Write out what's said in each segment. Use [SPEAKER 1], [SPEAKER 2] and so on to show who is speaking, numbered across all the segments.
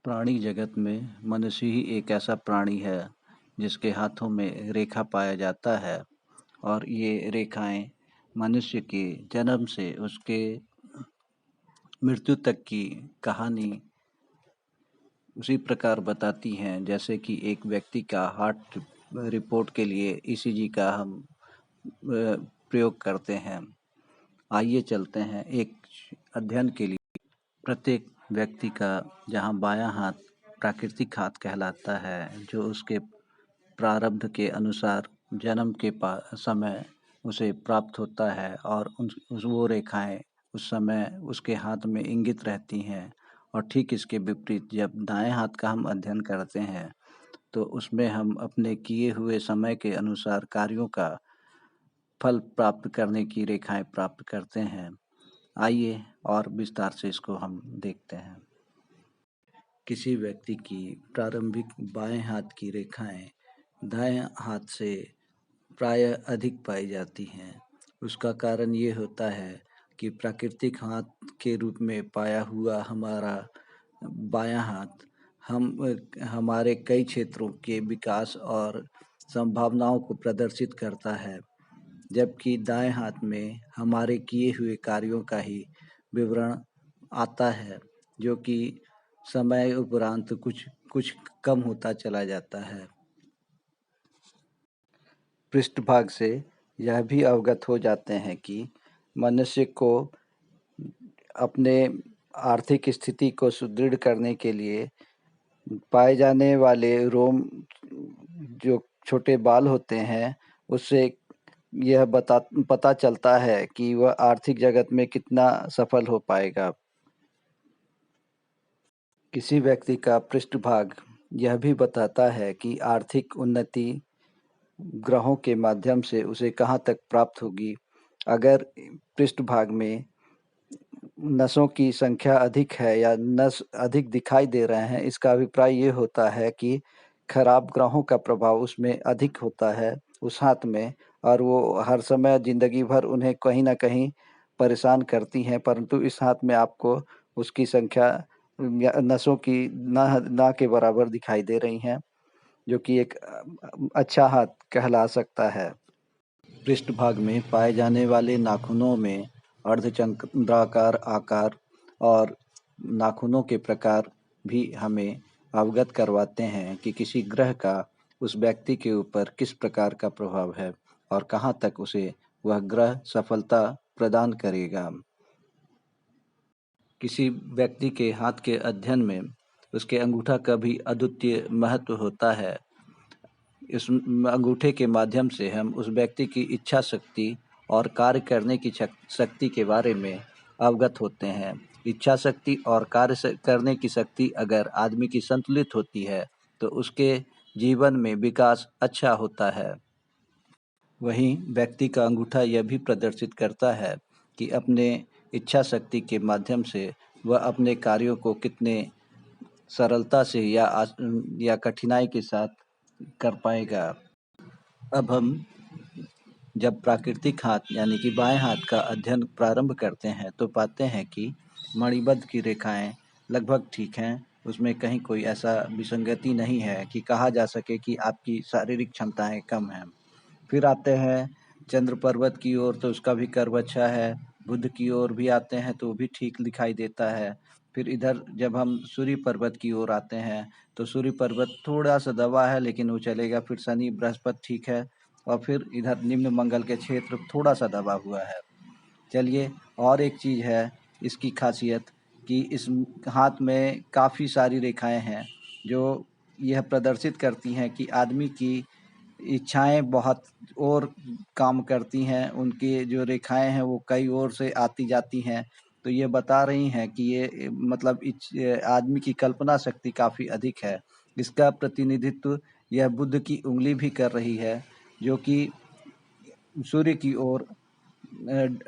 [SPEAKER 1] प्राणी जगत में मनुष्य ही एक ऐसा प्राणी है जिसके हाथों में रेखा पाया जाता है। और ये रेखाएं मनुष्य के जन्म से उसके मृत्यु तक की कहानी उसी प्रकार बताती हैं जैसे कि एक व्यक्ति का हार्ट रिपोर्ट के लिए ईसीजी का हम प्रयोग करते हैं। आइए चलते हैं एक अध्ययन के लिए। प्रत्येक व्यक्ति का जहाँ बायां हाथ प्राकृतिक हाथ कहलाता है, जो उसके प्रारब्ध के अनुसार जन्म के समय उसे प्राप्त होता है, और वो रेखाएं उस समय उसके हाथ में इंगित रहती हैं। और ठीक इसके विपरीत जब दाएं हाथ का हम अध्ययन करते हैं तो उसमें हम अपने किए हुए समय के अनुसार कार्यों का फल प्राप्त करने की रेखाएं प्राप्त करते हैं। आइए और विस्तार से इसको हम देखते हैं। किसी व्यक्ति की प्रारंभिक बाएं हाथ की रेखाएं दाएं हाथ से प्रायः अधिक पाई जाती हैं। उसका कारण ये होता है कि प्राकृतिक हाथ के रूप में पाया हुआ हमारा बायां हाथ हम हमारे कई क्षेत्रों के विकास और संभावनाओं को प्रदर्शित करता है, जबकि दाएं हाथ में हमारे किए हुए कार्यों का ही विवरण आता है, जो कि समय उपरांत कुछ कुछ कम होता चला जाता है। पृष्ठभाग से यह भी अवगत हो जाते हैं कि मनुष्य को अपने आर्थिक स्थिति को सुदृढ़ करने के लिए पाए जाने वाले रोम, जो छोटे बाल होते हैं, उससे यह पता चलता है कि वह आर्थिक जगत में कितना सफल हो पाएगा। किसी व्यक्ति का पृष्ठभाग यह भी बताता है कि आर्थिक उन्नति ग्रहों के माध्यम से उसे कहाँ तक प्राप्त होगी। अगर पृष्ठभाग में नसों की संख्या अधिक है या नस अधिक दिखाई दे रहे हैं, इसका अभिप्राय ये होता है कि खराब ग्रहों का प्रभाव उसमें अधिक होता है उस हाथ में, और वो हर समय ज़िंदगी भर उन्हें कहीं न कहीं परेशान करती हैं। परंतु इस हाथ में आपको उसकी संख्या या नसों की ना के बराबर दिखाई दे रही हैं, जो कि एक अच्छा हाथ कहला सकता है। पृष्ठभाग में पाए जाने वाले नाखूनों में अर्धचंद्राकार आकार और नाखूनों के प्रकार भी हमें अवगत करवाते हैं कि किसी ग्रह का उस व्यक्ति के ऊपर किस प्रकार का प्रभाव है और कहाँ तक उसे वह ग्रह सफलता प्रदान करेगा। किसी व्यक्ति के हाथ के अध्ययन में उसके अंगूठा का भी अद्वितीय महत्व होता है। इस अंगूठे के माध्यम से हम उस व्यक्ति की इच्छा शक्ति और कार्य करने की शक्ति के बारे में अवगत होते हैं। इच्छा शक्ति और कार्य करने की शक्ति अगर आदमी की संतुलित होती है तो उसके जीवन में विकास अच्छा होता है। वहीं व्यक्ति का अंगूठा यह भी प्रदर्शित करता है कि अपने इच्छा शक्ति के माध्यम से वह अपने कार्यों को कितने सरलता से या कठिनाई के साथ कर पाएगा। अब हम जब प्राकृतिक हाथ यानी कि बाएं हाथ का अध्ययन प्रारंभ करते हैं तो पाते हैं कि मणिबद्ध की रेखाएं लगभग ठीक हैं। उसमें कहीं कोई ऐसा विसंगति नहीं है कि कहा जा सके कि आपकी शारीरिक क्षमताएं कम हैं। फिर आते हैं चंद्र पर्वत की ओर, तो उसका भी कर्व अच्छा है। बुध की ओर भी आते हैं तो वो भी ठीक दिखाई देता है। फिर इधर जब हम सूर्य पर्वत की ओर आते हैं तो सूर्य पर्वत थोड़ा सा दबा है लेकिन वो चलेगा। फिर शनि बृहस्पति ठीक है, और फिर इधर निम्न मंगल के क्षेत्र थोड़ा सा दबा हुआ है। चलिए, और एक चीज़ है इसकी खासियत कि इस हाथ में काफ़ी सारी रेखाएं हैं जो यह प्रदर्शित करती हैं कि आदमी की इच्छाएं बहुत और काम करती हैं। उनकी जो रेखाएं हैं वो कई ओर से आती जाती हैं, तो ये बता रही हैं कि ये मतलब आदमी की कल्पना शक्ति काफ़ी अधिक है। इसका प्रतिनिधित्व यह बुध की उंगली भी कर रही है, जो कि सूर्य की ओर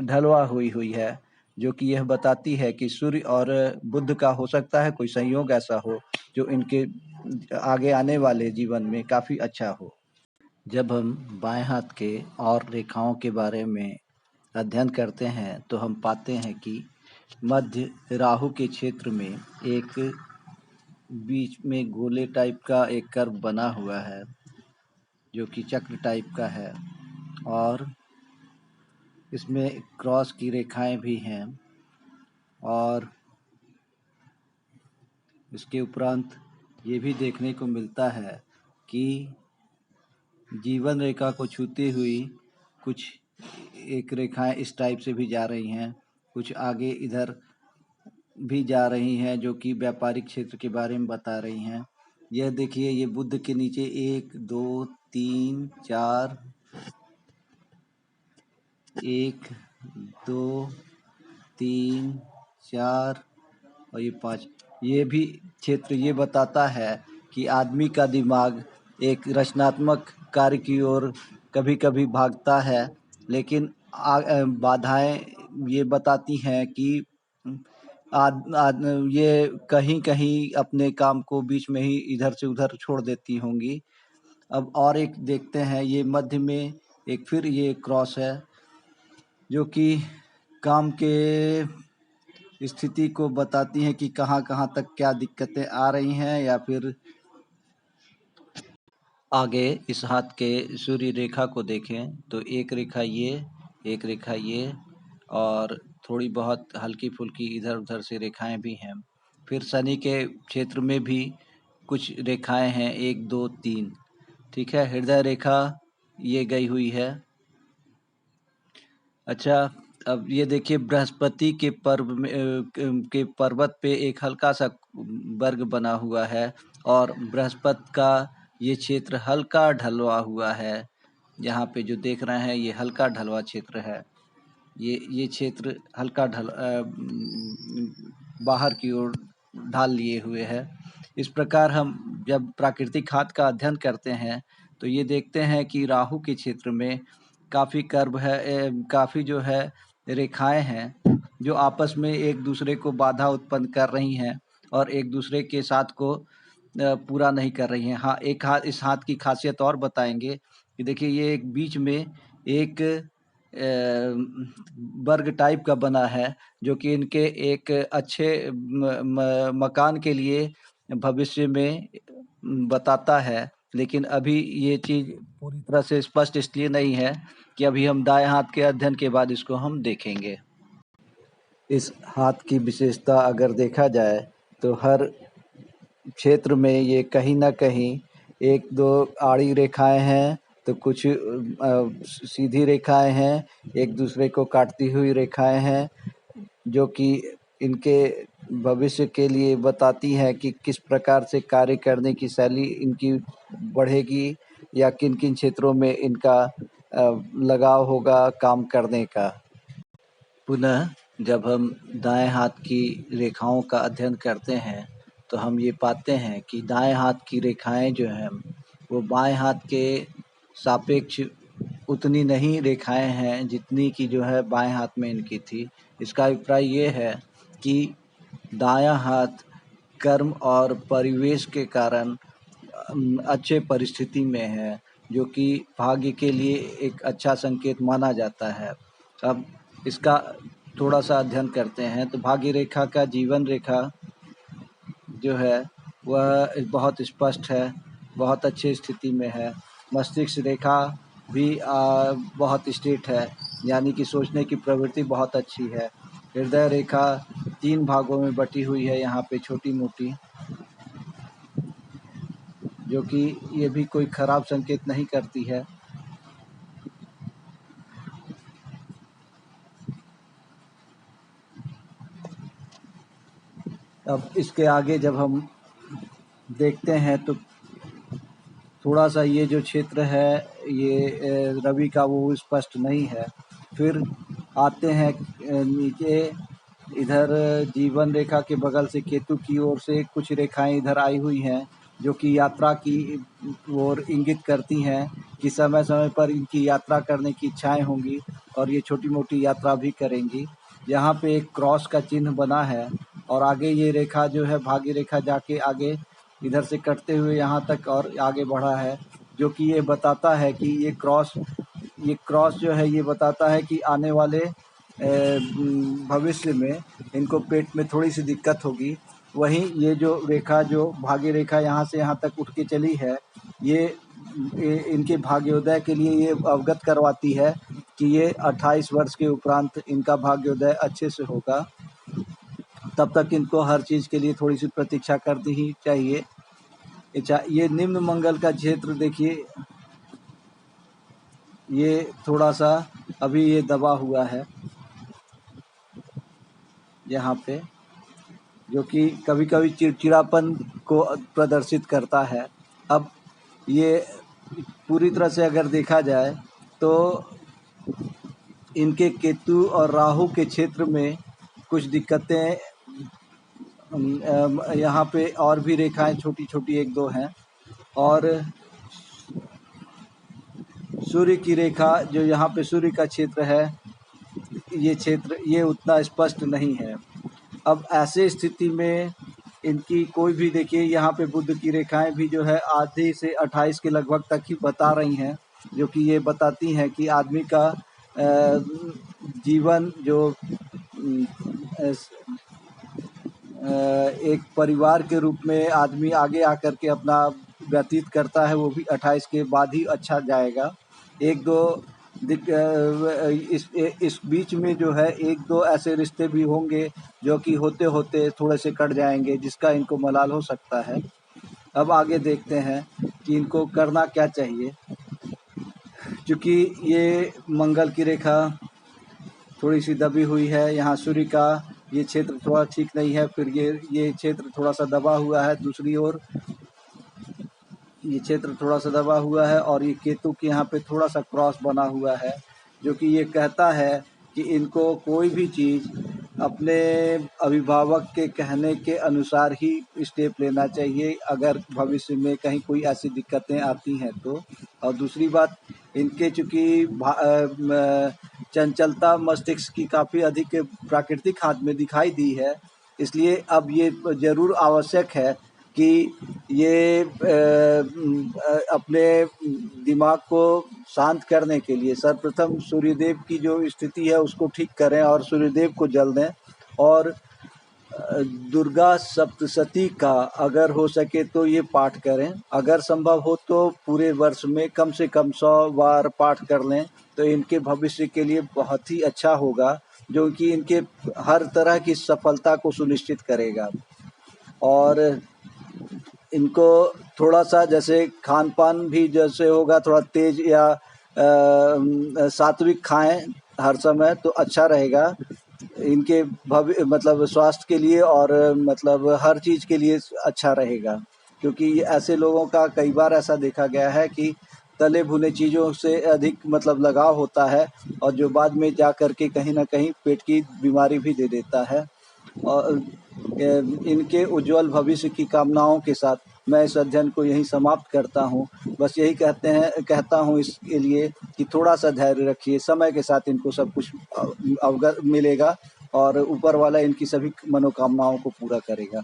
[SPEAKER 1] ढलवा हुई है, जो कि यह बताती है कि सूर्य और बुध का हो सकता है कोई संयोग ऐसा हो जो इनके आगे आने वाले जीवन में काफ़ी अच्छा हो। जब हम बाएं हाथ के और रेखाओं के बारे में अध्ययन करते हैं तो हम पाते हैं कि मध्य राहु के क्षेत्र में एक बीच में गोले टाइप का एक कर्व बना हुआ है जो कि चक्र टाइप का है, और इसमें क्रॉस की रेखाएं भी हैं। और इसके उपरांत ये भी देखने को मिलता है कि जीवन रेखा को छूती हुई कुछ एक रेखाएं इस टाइप से भी जा रही हैं, कुछ आगे इधर भी जा रही हैं जो कि व्यापारिक क्षेत्र के बारे में बता रही हैं। यह देखिए, ये बुद्ध के नीचे 1 2 3 4, 1 2 3 4 और ये 5, ये भी क्षेत्र ये बताता है कि आदमी का दिमाग एक रचनात्मक कार्य की ओर कभी कभी भागता है, लेकिन बाधाएं ये बताती हैं कि ये कहीं कहीं अपने काम को बीच में ही इधर से उधर छोड़ देती होंगी। अब और एक देखते हैं, ये मध्य में एक फिर ये क्रॉस है जो कि काम के स्थिति को बताती हैं कि कहाँ कहाँ तक क्या दिक्कतें आ रही हैं, या फिर आगे इस हाथ के सूर्य रेखा को देखें तो एक रेखा ये, एक रेखा ये, और थोड़ी बहुत हल्की फुल्की इधर उधर से रेखाएं भी हैं। फिर शनि के क्षेत्र में भी कुछ रेखाएं हैं, 1 2 3, ठीक है। हृदय रेखा ये गई हुई है। अच्छा, अब ये देखिए, बृहस्पति के के पर्वत पे एक हल्का सा वर्ग बना हुआ है, और बृहस्पति का ये क्षेत्र हल्का ढलवा हुआ है। यहाँ पे जो देख रहे हैं ये हल्का ढलवा क्षेत्र है। ये क्षेत्र हल्का बाहर की ओर ढाल लिए हुए है। इस प्रकार हम जब प्राकृतिक हाथ का अध्ययन करते हैं तो ये देखते हैं कि राहु के क्षेत्र में काफ़ी कर्व है, काफ़ी जो है रेखाएं हैं जो आपस में एक दूसरे को बाधा उत्पन्न कर रही हैं और एक दूसरे के साथ को पूरा नहीं कर रही हैं। हाँ, एक हाथ, इस हाथ की खासियत और बताएंगे कि देखिए, ये एक बीच में एक वर्ग टाइप का बना है जो कि इनके एक अच्छे मकान के लिए भविष्य में बताता है। लेकिन अभी ये चीज़ पूरी तरह से स्पष्ट इसलिए नहीं है कि अभी हम दाएं हाथ के अध्ययन के बाद इसको हम देखेंगे। इस हाथ की विशेषता अगर देखा जाए तो हर क्षेत्र में ये कहीं ना कहीं 1 2 आड़ी रेखाएं हैं, तो कुछ सीधी रेखाएं हैं, एक दूसरे को काटती हुई रेखाएं हैं जो कि इनके भविष्य के लिए बताती है कि किस प्रकार से कार्य करने की शैली इनकी बढ़ेगी या किन किन क्षेत्रों में इनका लगाव होगा काम करने का। पुनः जब हम दाएं हाथ की रेखाओं का अध्ययन करते हैं तो हम ये पाते हैं कि दाएं हाथ की रेखाएं जो हैं वो बाएं हाथ के सापेक्ष उतनी नहीं रेखाएं हैं जितनी की जो है बाएं हाथ में इनकी थी। इसका अभिप्राय ये है कि दायां हाथ कर्म और परिवेश के कारण अच्छे परिस्थिति में है, जो कि भाग्य के लिए एक अच्छा संकेत माना जाता है। अब इसका थोड़ा सा अध्ययन करते हैं तो भाग्य रेखा का जीवन रेखा जो है वह बहुत स्पष्ट है, बहुत अच्छी स्थिति में है। मस्तिष्क रेखा भी बहुत स्ट्रेट है, यानी कि सोचने की प्रवृत्ति बहुत अच्छी है। हृदय रेखा 3 भागों में बटी हुई है यहाँ पे, छोटी मोटी, जो कि ये भी कोई खराब संकेत नहीं करती है। अब इसके आगे जब हम देखते हैं तो थोड़ा सा ये जो क्षेत्र है ये रवि का वो स्पष्ट नहीं है। फिर आते हैं नीचे, इधर जीवन रेखा के बगल से केतु की ओर से कुछ रेखाएं इधर आई हुई हैं जो कि यात्रा की ओर इंगित करती हैं कि समय समय पर इनकी यात्रा करने की इच्छाएं होंगी और ये छोटी मोटी यात्रा भी करेंगी। यहाँ पे एक क्रॉस का चिन्ह बना है और आगे ये रेखा जो है भाग्य रेखा जाके आगे इधर से कटते हुए यहाँ तक और आगे बढ़ा है, जो कि ये बताता है कि ये क्रॉस जो है ये बताता है कि आने वाले भविष्य में इनको पेट में थोड़ी सी दिक्कत होगी वहीं ये जो रेखा, जो भाग्य रेखा यहाँ से यहाँ तक उठ के चली है, ये इनके भाग्योदय के लिए ये अवगत करवाती है कि ये 28 वर्ष के उपरांत इनका भाग्योदय अच्छे से होगा। तब तक इनको हर चीज़ के लिए थोड़ी सी प्रतीक्षा करनी ही चाहिए। ये निम्न मंगल का क्षेत्र देखिए, ये थोड़ा सा अभी ये दबा हुआ है यहाँ पे, जो कि कभी कभी चिड़चिड़ापन को प्रदर्शित करता है। अब ये पूरी तरह से अगर देखा जाए तो इनके केतु और राहु के क्षेत्र में कुछ दिक्कतें, यहाँ पे और भी रेखाएं छोटी छोटी एक दो हैं, और सूर्य की रेखा जो यहाँ पे सूर्य का क्षेत्र है, ये क्षेत्र ये उतना स्पष्ट नहीं है। अब ऐसे स्थिति में इनकी कोई भी, देखिए यहाँ पे बुध की रेखाएं भी जो है आधे से 28 के लगभग तक ही बता रही हैं, जो कि ये बताती हैं कि आदमी का जीवन जो एक परिवार के रूप में आदमी आगे आकर के अपना व्यतीत करता है, वो भी 28 के बाद ही अच्छा जाएगा। एक दो इस बीच में जो है एक दो ऐसे रिश्ते भी होंगे जो कि होते होते थोड़े से कट जाएंगे, जिसका इनको मलाल हो सकता है। अब आगे देखते हैं कि इनको करना क्या चाहिए। क्योंकि ये मंगल की रेखा थोड़ी सी दबी हुई है, यहाँ सूर्य का ये क्षेत्र थोड़ा ठीक नहीं है, फिर ये क्षेत्र थोड़ा सा दबा हुआ है, दूसरी ओर ये क्षेत्र थोड़ा सा दबा हुआ है, और ये केतु के यहाँ पे थोड़ा सा क्रॉस बना हुआ है, जो कि ये कहता है कि इनको कोई भी चीज़ अपने अभिभावक के कहने के अनुसार ही स्टेप लेना चाहिए, अगर भविष्य में कहीं कोई ऐसी दिक्कतें आती हैं तो। और दूसरी बात, इनके चूँकि चंचलता मस्तिष्क की काफ़ी अधिक प्राकृतिक हाथ में दिखाई दी है, इसलिए अब ये ज़रूर आवश्यक है कि ये अपने दिमाग को शांत करने के लिए सर्वप्रथम सूर्यदेव की जो स्थिति है उसको ठीक करें और सूर्यदेव को जल दें, और दुर्गा सप्तशती का अगर हो सके तो ये पाठ करें। अगर संभव हो तो पूरे वर्ष में कम से कम 100 बार पाठ कर लें, तो इनके भविष्य के लिए बहुत ही अच्छा होगा, जो कि इनके हर तरह की सफलता को सुनिश्चित करेगा। और इनको थोड़ा सा जैसे खान पान भी जैसे होगा, थोड़ा तेज या सात्विक खाएं हर समय, तो अच्छा रहेगा इनके मतलब स्वास्थ्य के लिए, और मतलब हर चीज़ के लिए अच्छा रहेगा। क्योंकि ऐसे लोगों का कई बार ऐसा देखा गया है कि तले भुने चीज़ों से अधिक मतलब लगाव होता है, और जो बाद में जा कर के कहीं ना कहीं पेट की बीमारी भी दे देता है। और इनके उज्जवल भविष्य की कामनाओं के साथ मैं इस अध्ययन को यहीं समाप्त करता हूँ। बस यही कहता हूँ इसके लिए कि थोड़ा सा धैर्य रखिए, समय के साथ इनको सब कुछ अवगत मिलेगा, और ऊपर वाला इनकी सभी मनोकामनाओं को पूरा करेगा।